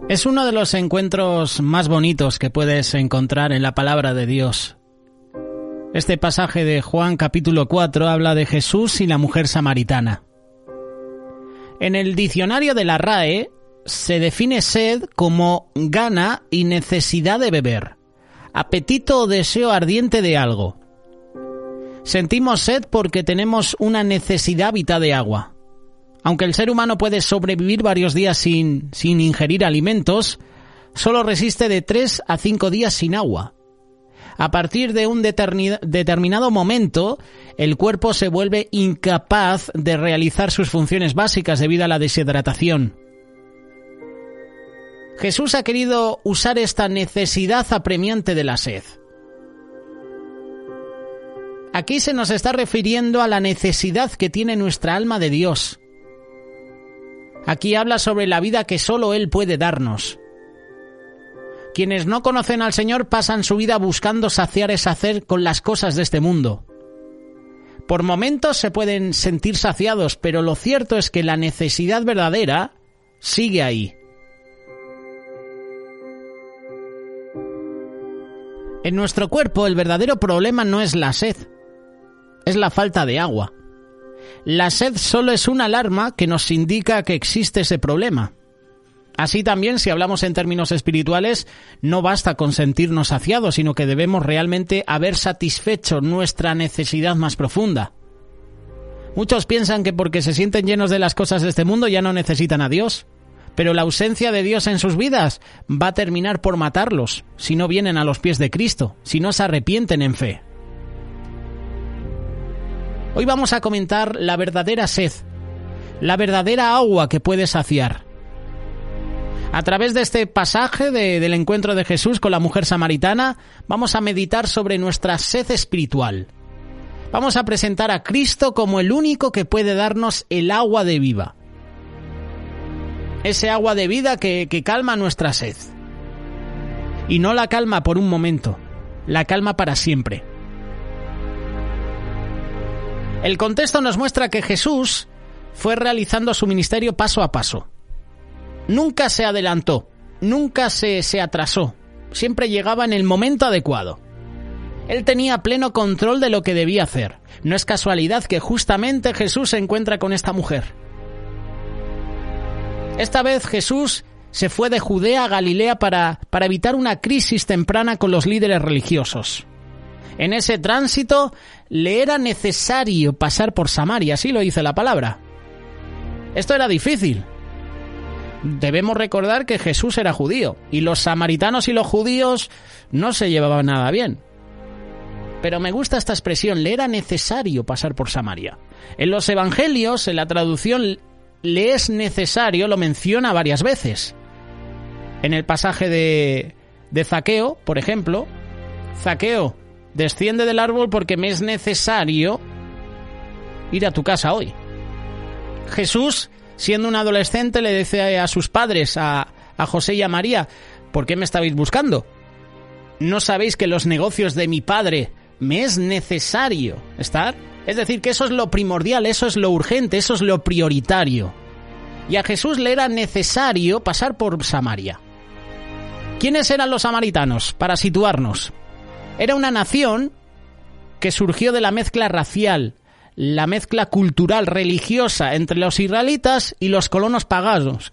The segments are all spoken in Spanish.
Es uno de los encuentros más bonitos que puedes encontrar en la palabra de Dios. Este pasaje de Juan capítulo 4 habla de Jesús y la mujer samaritana. En el diccionario de la RAE se define sed como gana y necesidad de beber, apetito o deseo ardiente de algo. Sentimos sed porque tenemos una necesidad vital de agua. Aunque el ser humano puede sobrevivir varios días sin ingerir alimentos, solo resiste de 3 a 5 días sin agua. A partir de un determinado momento, el cuerpo se vuelve incapaz de realizar sus funciones básicas debido a la deshidratación. Jesús ha querido usar esta necesidad apremiante de la sed. Aquí se nos está refiriendo a la necesidad que tiene nuestra alma de Dios. Aquí habla sobre la vida que solo Él puede darnos. Quienes no conocen al Señor pasan su vida buscando saciar esa sed con las cosas de este mundo. Por momentos se pueden sentir saciados, pero lo cierto es que la necesidad verdadera sigue ahí. En nuestro cuerpo el verdadero problema no es la sed, es la falta de agua. La sed solo es una alarma que nos indica que existe ese problema. Así también, si hablamos en términos espirituales, no basta con sentirnos saciados, sino que debemos realmente haber satisfecho nuestra necesidad más profunda. Muchos piensan que porque se sienten llenos de las cosas de este mundo ya no necesitan a Dios, pero la ausencia de Dios en sus vidas va a terminar por matarlos si no vienen a los pies de Cristo, si no se arrepienten en fe. Hoy vamos a comentar la verdadera sed, la verdadera agua que puede saciar. A través de este pasaje del encuentro de Jesús con la mujer samaritana, vamos a meditar sobre nuestra sed espiritual. Vamos a presentar a Cristo como el único que puede darnos el agua de vida. Ese agua de vida que calma nuestra sed. Y no la calma por un momento, la calma para siempre. El contexto nos muestra que Jesús fue realizando su ministerio paso a paso. Nunca se adelantó, nunca se atrasó, siempre llegaba en el momento adecuado. Él tenía pleno control de lo que debía hacer. No es casualidad que justamente Jesús se encuentra con esta mujer. Esta vez Jesús se fue de Judea a Galilea para evitar una crisis temprana con los líderes religiosos. En ese tránsito le era necesario pasar por Samaria, así lo dice la palabra. Esto era difícil. Debemos recordar que Jesús era judío y los samaritanos y los judíos no se llevaban nada bien. Pero me gusta esta expresión, le era necesario pasar por Samaria. En los evangelios, en la traducción le es necesario, lo menciona varias veces. En el pasaje de Zaqueo, por ejemplo, Zaqueo, desciende del árbol porque me es necesario ir a tu casa hoy. Jesús, siendo un adolescente, le dice a sus padres, a José y a María, ¿por qué me estabais buscando? ¿No sabéis que los negocios de mi padre me es necesario estar? Es decir, que eso es lo primordial, eso es lo urgente, eso es lo prioritario. Y a Jesús le era necesario pasar por Samaria. ¿Quiénes eran los samaritanos? Para situarnos. Era una nación que surgió de la mezcla racial, la mezcla cultural, religiosa entre los israelitas y los colonos paganos.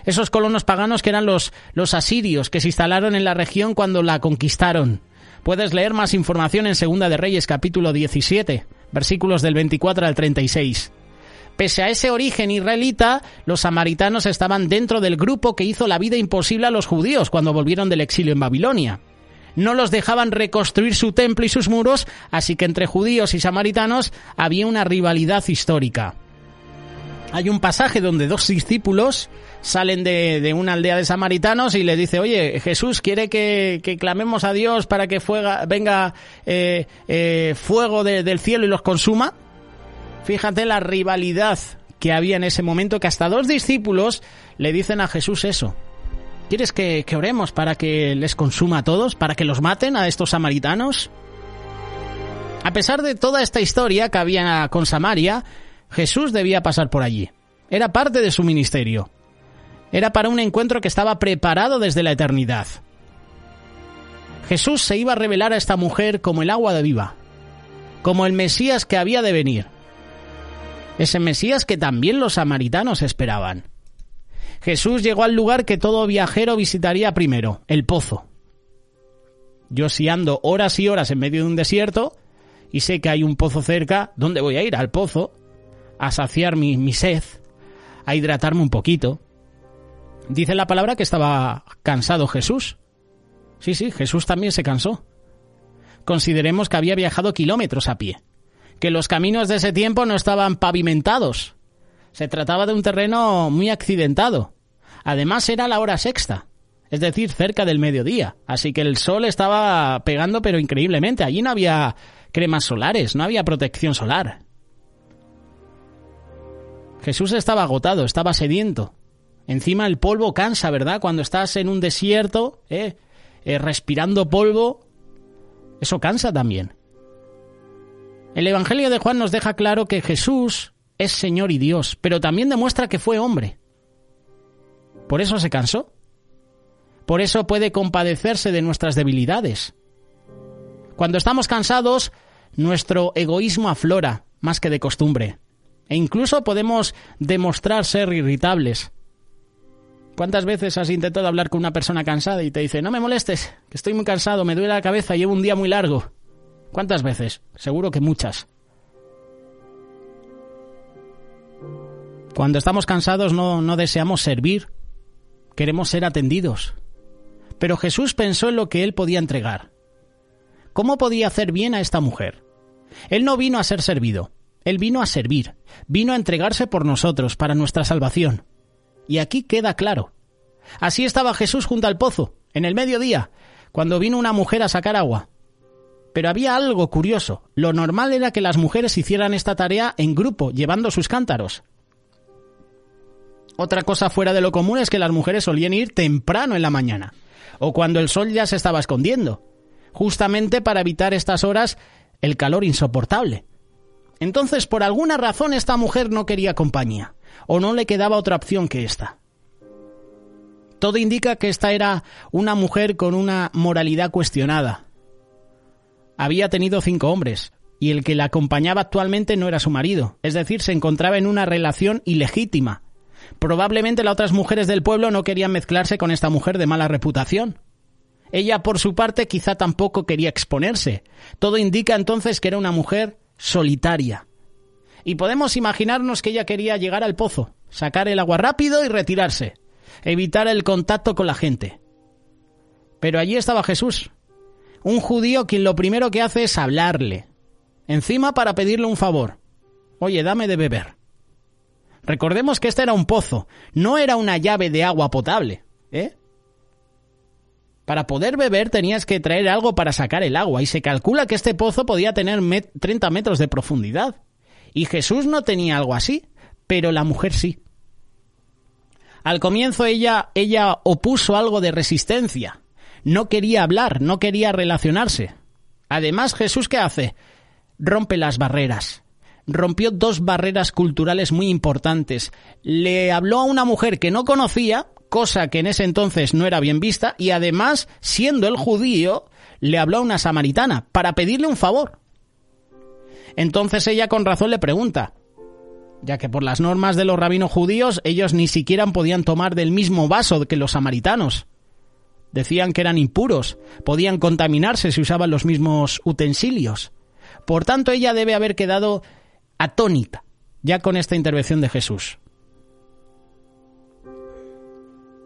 Esos colonos paganos que eran los asirios que se instalaron en la región cuando la conquistaron. Puedes leer más información en Segunda de Reyes, capítulo 17, versículos del 24 al 36. Pese a ese origen israelita, los samaritanos estaban dentro del grupo que hizo la vida imposible a los judíos cuando volvieron del exilio en Babilonia. No los dejaban reconstruir su templo y sus muros, así que entre judíos y samaritanos había una rivalidad histórica. Hay un pasaje donde 2 discípulos salen de una aldea de samaritanos y le dice, oye, Jesús quiere que clamemos a Dios para que venga fuego del cielo y los consuma. Fíjate la rivalidad que había en ese momento, que hasta 2 discípulos le dicen a Jesús eso. ¿Quieres que oremos para que les consuma a todos? ¿Para que los maten a estos samaritanos? A pesar de toda esta historia que había con Samaria, Jesús debía pasar por allí. Era parte de su ministerio. Era para un encuentro que estaba preparado desde la eternidad. Jesús se iba a revelar a esta mujer como el agua de viva, como el Mesías que había de venir. Ese Mesías que también los samaritanos esperaban. Jesús llegó al lugar que todo viajero visitaría primero, el pozo. Yo si ando horas y horas en medio de un desierto y sé que hay un pozo cerca, ¿dónde voy a ir? Al pozo, a saciar mi sed, a hidratarme un poquito. Dice la palabra que estaba cansado Jesús. Sí, Jesús también se cansó. Consideremos que había viajado kilómetros a pie, que los caminos de ese tiempo no estaban pavimentados. Se trataba de un terreno muy accidentado. Además era la hora sexta, es decir, cerca del mediodía, así que el sol estaba pegando pero increíblemente. Allí no había cremas solares, no había protección solar. Jesús estaba agotado, estaba sediento. Encima el polvo cansa, ¿verdad? Cuando estás en un desierto, respirando polvo, eso cansa también. El Evangelio de Juan nos deja claro que Jesús es Señor y Dios, pero también demuestra que fue hombre. Por eso se cansó. Por eso puede compadecerse de nuestras debilidades. Cuando estamos cansados, nuestro egoísmo aflora más que de costumbre. E incluso podemos demostrar ser irritables. ¿Cuántas veces has intentado hablar con una persona cansada y te dice, no me molestes, que estoy muy cansado, me duele la cabeza, llevo un día muy largo? ¿Cuántas veces? Seguro que muchas. Cuando estamos cansados no deseamos servir, queremos ser atendidos. Pero Jesús pensó en lo que él podía entregar. ¿Cómo podía hacer bien a esta mujer? Él no vino a ser servido, él vino a servir, vino a entregarse por nosotros, para nuestra salvación. Y aquí queda claro. Así estaba Jesús junto al pozo, en el mediodía, cuando vino una mujer a sacar agua. Pero había algo curioso. Lo normal era que las mujeres hicieran esta tarea en grupo, llevando sus cántaros. Otra cosa fuera de lo común es que las mujeres solían ir temprano en la mañana, o cuando el sol ya se estaba escondiendo, justamente para evitar estas horas el calor insoportable. Entonces, por alguna razón, esta mujer no quería compañía, o no le quedaba otra opción que esta. Todo indica que esta era una mujer con una moralidad cuestionada. Había tenido 5 hombres, y el que la acompañaba actualmente no era su marido, es decir, se encontraba en una relación ilegítima. Probablemente las otras mujeres del pueblo no querían mezclarse con esta mujer de mala reputación. Ella, por su parte, quizá tampoco quería exponerse. Todo indica entonces que era una mujer solitaria. Y podemos imaginarnos que ella quería llegar al pozo, sacar el agua rápido y retirarse, evitar el contacto con la gente. Pero allí estaba Jesús, un judío quien lo primero que hace es hablarle, encima para pedirle un favor. Oye, dame de beber. Recordemos que este era un pozo, no era una llave de agua potable, Para poder beber tenías que traer algo para sacar el agua, y se calcula que este pozo podía tener 30 metros de profundidad. Y Jesús no tenía algo así, pero la mujer sí. Al comienzo ella opuso algo de resistencia. No quería hablar, no quería relacionarse. Además, Jesús, ¿qué hace? Rompe las barreras. Rompió 2 barreras culturales muy importantes. Le habló a una mujer que no conocía, cosa que en ese entonces no era bien vista, y además, siendo el judío, le habló a una samaritana para pedirle un favor. Entonces ella con razón le pregunta, ya que por las normas de los rabinos judíos ellos ni siquiera podían tomar del mismo vaso que los samaritanos. Decían que eran impuros, podían contaminarse si usaban los mismos utensilios. Por tanto, ella debe haber quedado atónita ya con esta intervención de Jesús.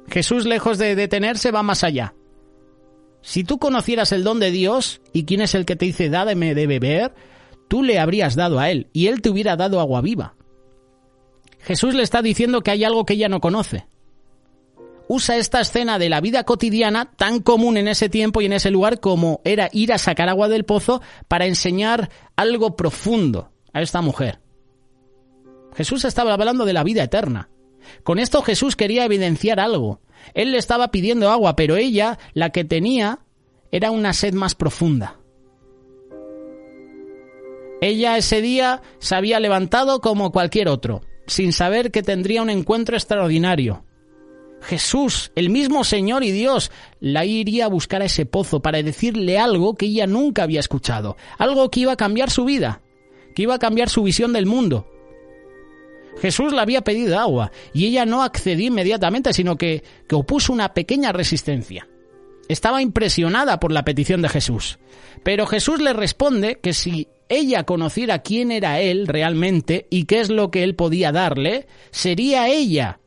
Jesús, lejos de detenerse, va más allá. Si tú conocieras el don de Dios y quién es el que te dice dame de beber, tú le habrías dado a él y él te hubiera dado agua viva. Jesús le está diciendo que hay algo que ella no conoce. Usa esta escena de la vida cotidiana tan común en ese tiempo y en ese lugar como era ir a sacar agua del pozo para enseñar algo profundo a esta mujer. Jesús estaba hablando de la vida eterna. Con esto Jesús quería evidenciar algo. Él le estaba pidiendo agua, pero ella, la que tenía, era una sed más profunda. Ella ese día se había levantado como cualquier otro, sin saber que tendría un encuentro extraordinario. Jesús, el mismo Señor y Dios, la iría a buscar a ese pozo para decirle algo que ella nunca había escuchado, algo que iba a cambiar su vida, que iba a cambiar su visión del mundo. Jesús le había pedido agua y ella no accedió inmediatamente, sino que opuso una pequeña resistencia. Estaba impresionada por la petición de Jesús, pero Jesús le responde que si ella conociera quién era él realmente y qué es lo que él podía darle, sería ella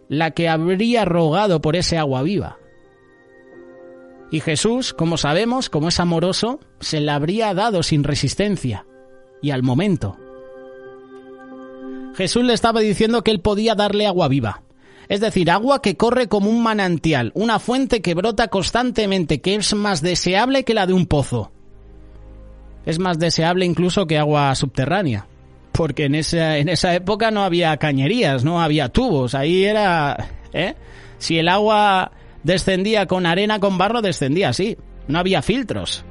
la que habría rogado por ese agua viva. Y Jesús, como sabemos, como es amoroso, se la habría dado sin resistencia y al momento. Jesús le estaba diciendo que él podía darle agua viva, es decir, agua que corre como un manantial, una fuente que brota constantemente, que es más deseable que la de un pozo. Es más deseable incluso que agua subterránea. Porque en esa época no había cañerías, no había tubos, ahí era... Si el agua descendía con arena, con barro, descendía así, no había filtros.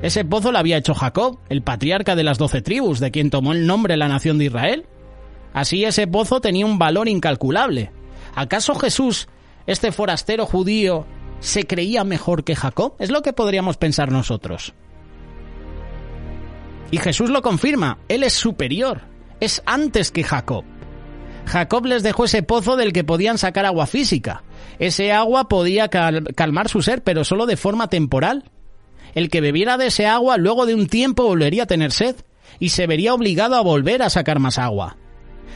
Ese pozo lo había hecho Jacob, el patriarca de las 12 tribus, de quien tomó el nombre la nación de Israel. Así ese pozo tenía un valor incalculable. ¿Acaso Jesús, este forastero judío, se creía mejor que Jacob? Es lo que podríamos pensar nosotros. Y Jesús lo confirma, él es superior, es antes que Jacob. Jacob les dejó ese pozo del que podían sacar agua física. Ese agua podía calmar su sed, pero solo de forma temporal. El que bebiera de ese agua luego de un tiempo volvería a tener sed y se vería obligado a volver a sacar más agua.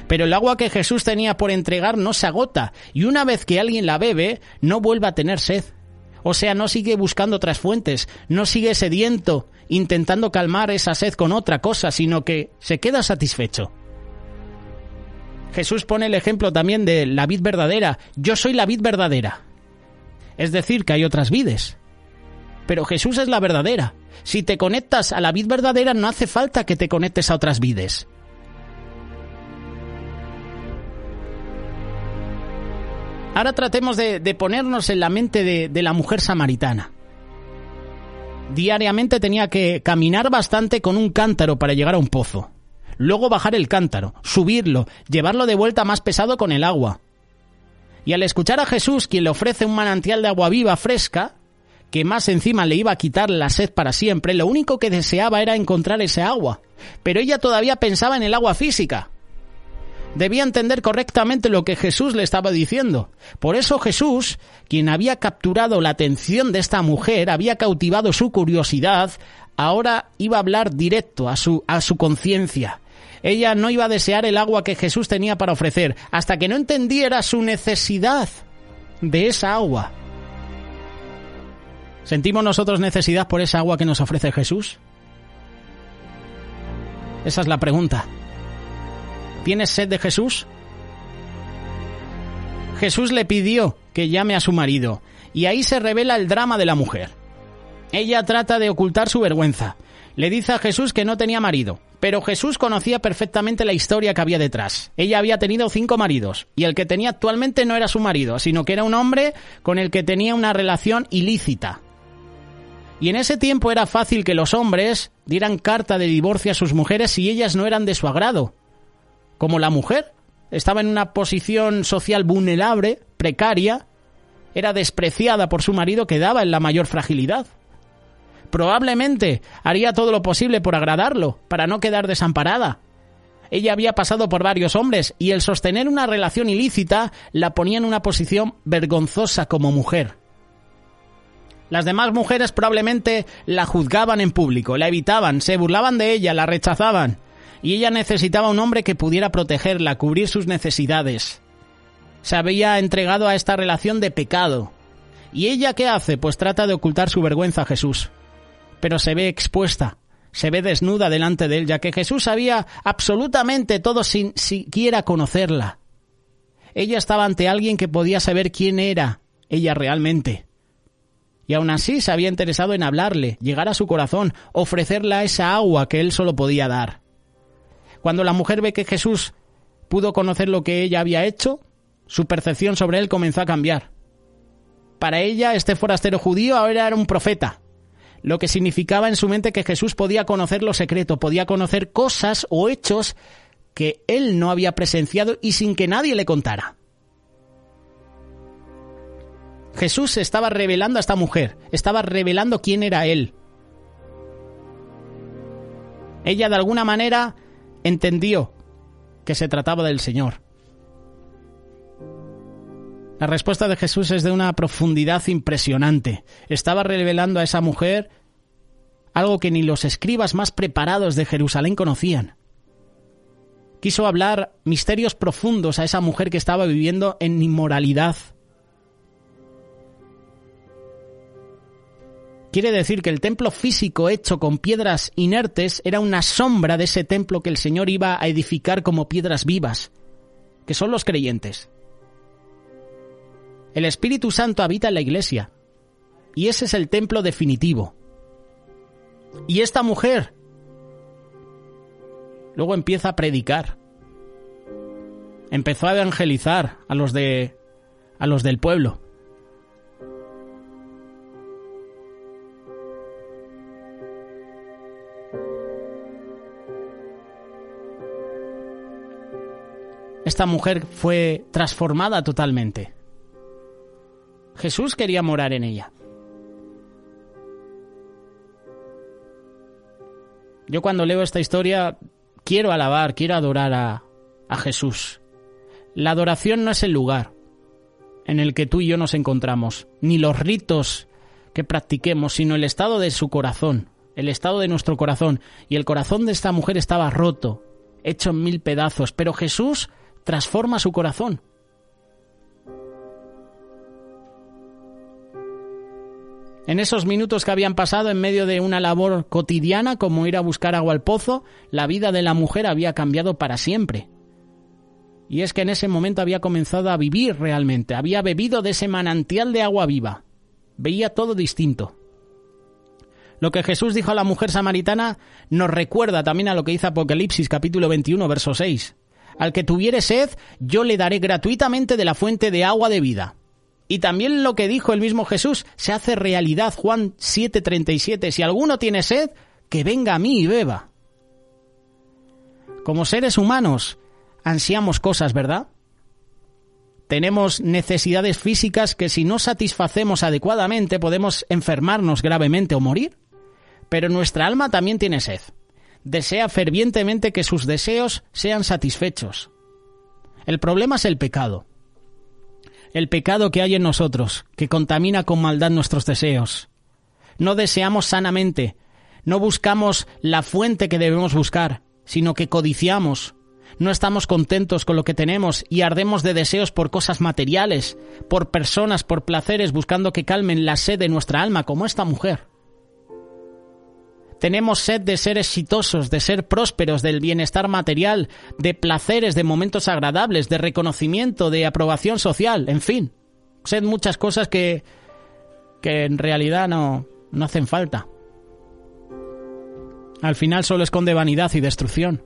Pero el agua que Jesús tenía por entregar no se agota y una vez que alguien la bebe no vuelve a tener sed. O sea, no sigue buscando otras fuentes, no sigue sediento, intentando calmar esa sed con otra cosa, sino que se queda satisfecho. Jesús pone el ejemplo también de la vid verdadera. Yo soy la vid verdadera. Es decir, que hay otras vides. Pero Jesús es la verdadera. Si te conectas a la vid verdadera, no hace falta que te conectes a otras vides. Ahora tratemos de ponernos en la mente de la mujer samaritana. Diariamente tenía que caminar bastante con un cántaro para llegar a un pozo. Luego bajar el cántaro, subirlo, llevarlo de vuelta más pesado con el agua. Y al escuchar a Jesús, quien le ofrece un manantial de agua viva fresca, que más encima le iba a quitar la sed para siempre, lo único que deseaba era encontrar ese agua. Pero ella todavía pensaba en el agua física. Debía entender correctamente lo que Jesús le estaba diciendo. Por eso Jesús, quien había capturado la atención de esta mujer, había cautivado su curiosidad, ahora iba a hablar directo a su conciencia. Ella no iba a desear el agua que Jesús tenía para ofrecer, hasta que no entendiera su necesidad de esa agua. ¿Sentimos nosotros necesidad por esa agua que nos ofrece Jesús? Esa es la pregunta. ¿Tienes sed de Jesús? Jesús le pidió que llame a su marido, y ahí se revela el drama de la mujer. Ella trata de ocultar su vergüenza. Le dice a Jesús que no tenía marido, pero Jesús conocía perfectamente la historia que había detrás. Ella había tenido 5 maridos, y el que tenía actualmente no era su marido, sino que era un hombre con el que tenía una relación ilícita. Y en ese tiempo era fácil que los hombres dieran carta de divorcio a sus mujeres si ellas no eran de su agrado. Como la mujer estaba en una posición social vulnerable, precaria, era despreciada por su marido, quedaba en la mayor fragilidad. Probablemente haría todo lo posible por agradarlo, para no quedar desamparada. Ella había pasado por varios hombres y el sostener una relación ilícita la ponía en una posición vergonzosa como mujer. Las demás mujeres probablemente la juzgaban en público, la evitaban, se burlaban de ella, la rechazaban. Y ella necesitaba un hombre que pudiera protegerla, cubrir sus necesidades. Se había entregado a esta relación de pecado. ¿Y ella qué hace? Pues trata de ocultar su vergüenza a Jesús. Pero se ve expuesta, se ve desnuda delante de él, ya que Jesús sabía absolutamente todo sin siquiera conocerla. Ella estaba ante alguien que podía saber quién era ella realmente. Y aún así se había interesado en hablarle, llegar a su corazón, ofrecerle esa agua que él solo podía dar. Cuando la mujer ve que Jesús pudo conocer lo que ella había hecho, su percepción sobre él comenzó a cambiar. Para ella, este forastero judío ahora era un profeta, lo que significaba en su mente que Jesús podía conocer lo secreto, podía conocer cosas o hechos que él no había presenciado y sin que nadie le contara. Jesús se estaba revelando a esta mujer, estaba revelando quién era Él. Ella de alguna manera entendió que se trataba del Señor. La respuesta de Jesús es de una profundidad impresionante. Estaba revelando a esa mujer algo que ni los escribas más preparados de Jerusalén conocían. Quiso hablar misterios profundos a esa mujer que estaba viviendo en inmoralidad. Quiere decir que el templo físico hecho con piedras inertes era una sombra de ese templo que el Señor iba a edificar como piedras vivas, que son los creyentes. El Espíritu Santo habita en la iglesia, y ese es el templo definitivo. Y esta mujer luego empieza a predicar. Empezó a evangelizar a los del pueblo. Esta mujer fue transformada totalmente. Jesús quería morar en ella. Yo cuando leo esta historia quiero alabar, quiero adorar a Jesús. La adoración no es el lugar en el que tú y yo nos encontramos, ni los ritos que practiquemos, sino el estado de su corazón, el estado de nuestro corazón. Y el corazón de esta mujer estaba roto, hecho en 1000 pedazos, pero Jesús transforma su corazón. En esos minutos que habían pasado en medio de una labor cotidiana como ir a buscar agua al pozo, la vida de la mujer había cambiado para siempre. Y es que en ese momento había comenzado a vivir realmente, había bebido de ese manantial de agua viva. Veía todo distinto. Lo que Jesús dijo a la mujer samaritana nos recuerda también a lo que dice Apocalipsis capítulo 21, verso 6. Al que tuviere sed, yo le daré gratuitamente de la fuente de agua de vida. Y también lo que dijo el mismo Jesús se hace realidad, Juan 7:37. Si alguno tiene sed, que venga a mí y beba. Como seres humanos, ansiamos cosas, ¿verdad? Tenemos necesidades físicas que si no satisfacemos adecuadamente podemos enfermarnos gravemente o morir. Pero nuestra alma también tiene sed. Desea fervientemente que sus deseos sean satisfechos. El problema es el pecado. El pecado que hay en nosotros, que contamina con maldad nuestros deseos. No deseamos sanamente, no buscamos la fuente que debemos buscar, sino que codiciamos. No estamos contentos con lo que tenemos y ardemos de deseos por cosas materiales, por personas, por placeres, buscando que calmen la sed de nuestra alma, como esta mujer. Tenemos sed de ser exitosos, de ser prósperos, del bienestar material, de placeres, de momentos agradables, de reconocimiento, de aprobación social, en fin. Sed muchas cosas que en realidad no hacen falta. Al final solo esconde vanidad y destrucción.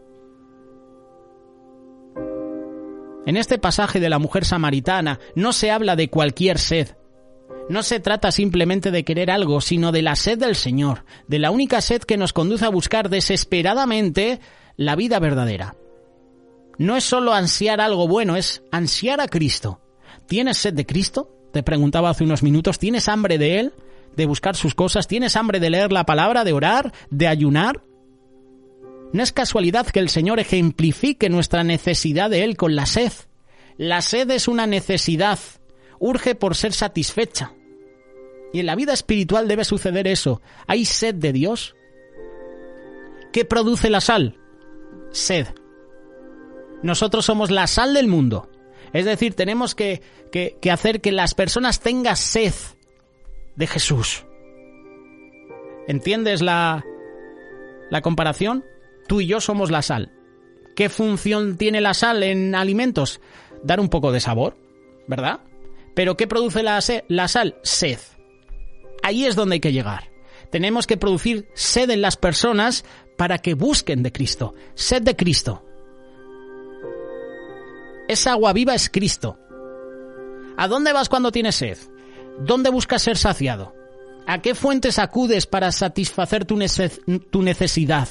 En este pasaje de la mujer samaritana no se habla de cualquier sed. No se trata simplemente de querer algo, sino de la sed del Señor, de la única sed que nos conduce a buscar desesperadamente la vida verdadera. No es solo ansiar algo bueno, es ansiar a Cristo. ¿Tienes sed de Cristo? Te preguntaba hace unos minutos. ¿Tienes hambre de Él? ¿De buscar sus cosas? ¿Tienes hambre de leer la palabra, de orar, de ayunar? No es casualidad que el Señor ejemplifique nuestra necesidad de Él con la sed. La sed es una necesidad, urge por ser satisfecha. Y en la vida espiritual debe suceder eso. ¿Hay sed de Dios? ¿Qué produce la sal? Sed. Nosotros somos la sal del mundo. Es decir, tenemos que hacer que las personas tengan sed de Jesús. ¿Entiendes la comparación? Tú y yo somos la sal. ¿Qué función tiene la sal en alimentos? Dar un poco de sabor, ¿verdad? ¿Pero qué produce la sal? Sed. Ahí es donde hay que llegar. Tenemos que producir sed en las personas para que busquen de Cristo. Sed de Cristo. Esa agua viva es Cristo. ¿A dónde vas cuando tienes sed? ¿Dónde buscas ser saciado? ¿A qué fuentes acudes para satisfacer tu necesidad?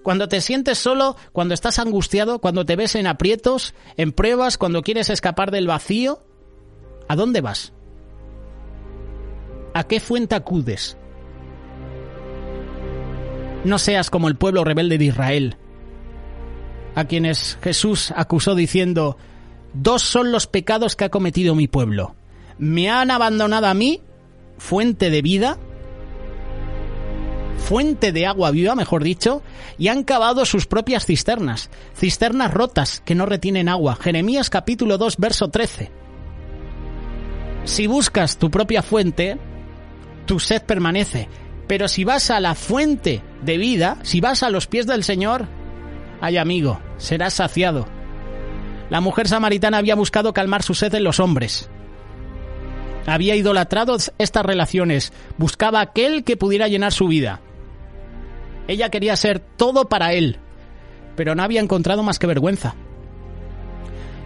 Cuando te sientes solo, cuando estás angustiado, cuando te ves en aprietos, en pruebas, cuando quieres escapar del vacío, ¿a dónde vas? ¿A qué fuente acudes? No seas como el pueblo rebelde de Israel, a quienes Jesús acusó diciendo: 2 son los pecados que ha cometido mi pueblo. Me han abandonado a mí, fuente de vida, fuente de agua viva, mejor dicho, y han cavado sus propias cisternas rotas que no retienen agua. Jeremías capítulo 2, verso 13. Si buscas tu propia fuente, tu sed permanece, pero si vas a la fuente de vida, si vas a los pies del Señor, ay amigo, serás saciado. La mujer samaritana había buscado calmar su sed en los hombres. Había idolatrado estas relaciones, buscaba aquel que pudiera llenar su vida. Ella quería ser todo para él, pero no había encontrado más que vergüenza.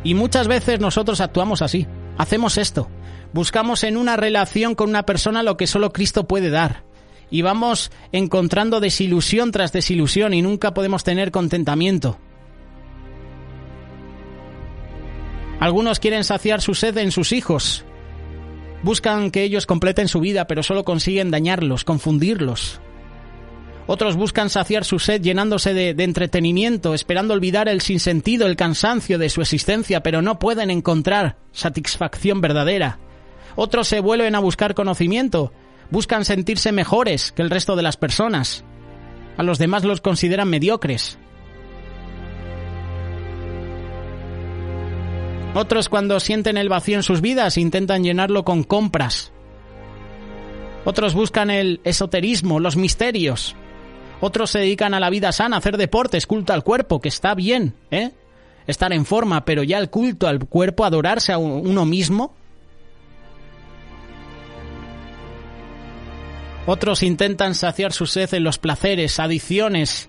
Y muchas veces nosotros actuamos así, hacemos esto. Buscamos en una relación con una persona lo que solo Cristo puede dar. Y vamos encontrando desilusión tras desilusión y nunca podemos tener contentamiento. Algunos quieren saciar su sed en sus hijos. Buscan que ellos completen su vida, pero solo consiguen dañarlos, confundirlos. Otros buscan saciar su sed llenándose de entretenimiento, esperando olvidar el sinsentido, el cansancio de su existencia, pero no pueden encontrar satisfacción verdadera. Otros se vuelven a buscar conocimiento, buscan sentirse mejores que el resto de las personas. A los demás los consideran mediocres. Otros, cuando sienten el vacío en sus vidas, intentan llenarlo con compras. Otros buscan el esoterismo, los misterios. Otros se dedican a la vida sana, a hacer deportes, culto al cuerpo, que está bien, estar en forma, pero ya el culto al cuerpo, adorarse a uno mismo. Otros intentan saciar su sed en los placeres, adicciones,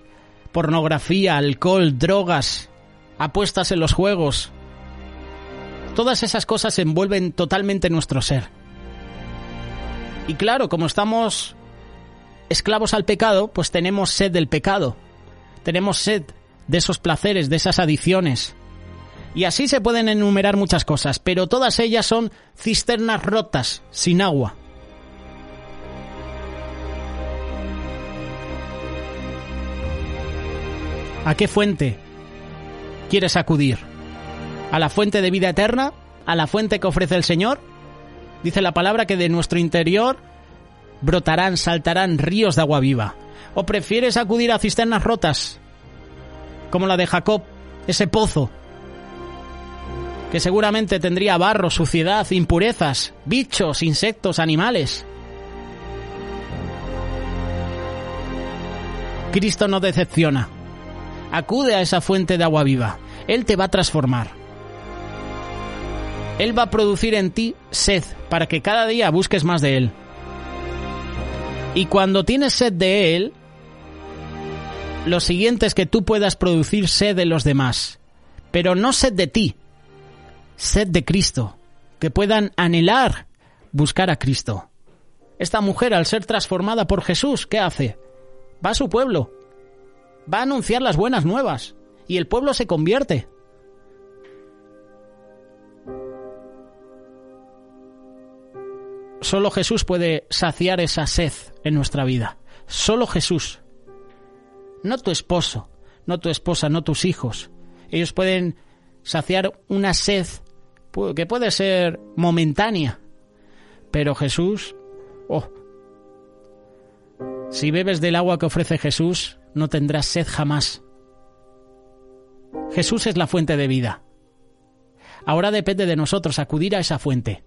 pornografía, alcohol, drogas, apuestas en los juegos. Todas esas cosas envuelven totalmente nuestro ser. Y claro, como estamos esclavos al pecado, pues tenemos sed del pecado. Tenemos sed de esos placeres, de esas adicciones. Y así se pueden enumerar muchas cosas, pero todas ellas son cisternas rotas, sin agua. ¿A qué fuente quieres acudir? ¿A la fuente de vida eterna? ¿A la fuente que ofrece el Señor? Dice la palabra que de nuestro interior brotarán, saltarán ríos de agua viva. ¿O prefieres acudir a cisternas rotas, como la de Jacob, ese pozo, que seguramente tendría barro, suciedad, impurezas, bichos, insectos, animales? Cristo no decepciona. Acude a esa fuente de agua viva. Él te va a transformar. Él va a producir en ti sed para que cada día busques más de Él. Y cuando tienes sed de Él, lo siguiente es que tú puedas producir sed de los demás. Pero no sed de ti, sed de Cristo. Que puedan anhelar buscar a Cristo. Esta mujer, al ser transformada por Jesús, ¿qué hace? Va a su pueblo. Va a anunciar las buenas nuevas. Y el pueblo se convierte. Solo Jesús puede saciar esa sed en nuestra vida. Solo Jesús. No tu esposo, no tu esposa, no tus hijos. Ellos pueden saciar una sed que puede ser momentánea. Pero Jesús, si bebes del agua que ofrece Jesús, no tendrás sed jamás. Jesús es la fuente de vida. Ahora depende de nosotros acudir a esa fuente.